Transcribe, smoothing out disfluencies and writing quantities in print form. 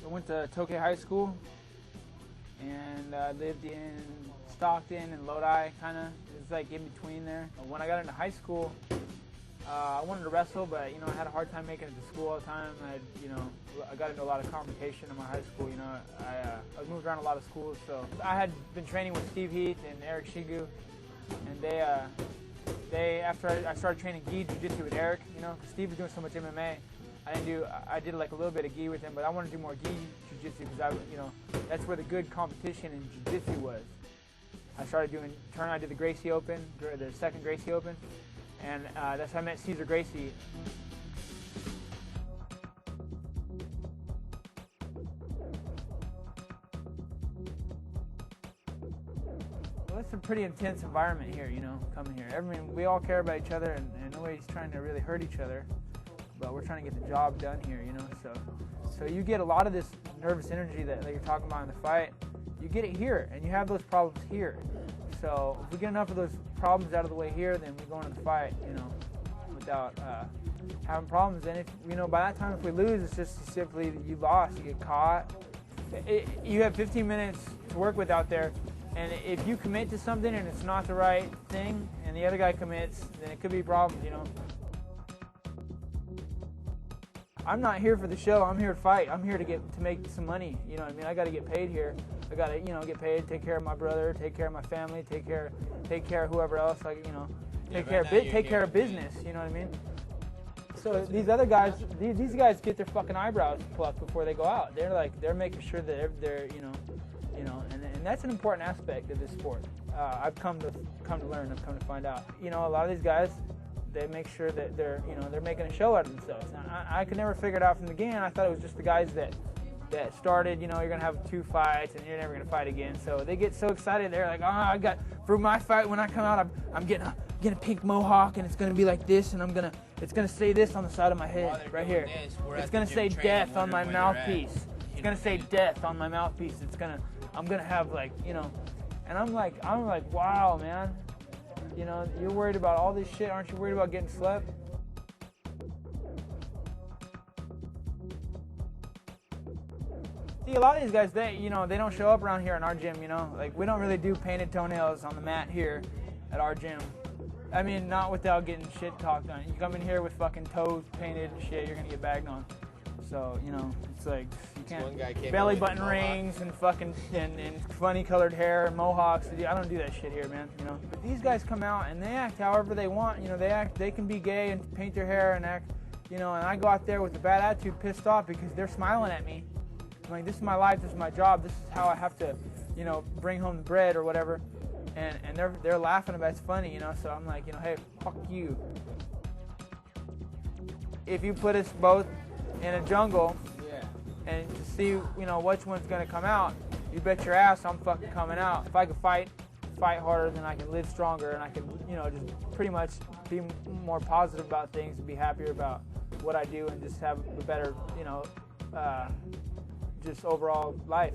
I went to Tokyo High School and lived in Stockton and Lodi, kind of. It's like in between there. When I got into high school, I wanted to wrestle, but I had a hard time making it to school all the time. I got into a lot of confrontation in my high school. I moved around a lot of schools, so I had been training with Steve Heath and Eric Shigu, and they after I started training gi jiu-jitsu with Eric, because Steve was doing so much MMA. I did like a little bit of gi with him, but I wanted to do more gi jiu-jitsu because that's where the good competition in jiu-jitsu was. I started doing I did the Gracie Open, the second Gracie Open, and that's how I met Cesar Gracie. Well, it's a pretty intense environment here, coming here. We all care about each other, and nobody's trying to really hurt each other, but we're trying to get the job done here, So you get a lot of this nervous energy that you're talking about in the fight. You get it here, and you have those problems here. So if we get enough of those problems out of the way here, then we go into the fight, without having problems. And if by that time, if we lose, it's just simply that you lost. You get caught. You have 15 minutes to work with out there, and if you commit to something and it's not the right thing, and the other guy commits, then it could be problems. I'm not here for the show. I'm here to fight. I'm here to make some money. I got to get paid here. I got to get paid, take care of my brother, take care of my family, take care of whoever else. Take care of business. You know what I mean? So these other guys, these guys get their fucking eyebrows plucked before they go out. They're making sure that they're and that's an important aspect of this sport. I've come to learn. I've come to find out. A lot of these guys, they make sure that they're making a show out of themselves. I could never figure it out from the beginning. I thought it was just the guys that started, you're going to have 2 fights and you're never going to fight again. So they get so excited. They're like, for my fight, when I come out, I'm getting a pink mohawk, and it's going to be like this, and it's going to say this on the side of my head, right here. It's going to say death on my mouthpiece. It's going to say death on my mouthpiece. I'm going to have and I'm like, wow, man. You're worried about all this shit. Aren't you worried about getting slept? See, a lot of these guys, they don't show up around here in our gym, we don't really do painted toenails on the mat here at our gym. Not without getting shit talked on. You come in here with fucking toes painted and shit, you're gonna get bagged on. So, it's like, you can't, belly button rings and fucking, and funny colored hair and mohawks. I don't do that shit here, man, But these guys come out and they act however they want, they can be gay and paint their hair and act, and I go out there with a bad attitude, pissed off because they're smiling at me. I'm like, this is my life, this is my job, this is how I have to, bring home the bread or whatever. And they're laughing about it's funny, so I'm like, hey, fuck you. If you put us both in a jungle and to see, which one's gonna come out, you bet your ass I'm fucking coming out. If I could fight harder, then I can live stronger, and I can, just pretty much be more positive about things and be happier about what I do and just have a better, just overall life.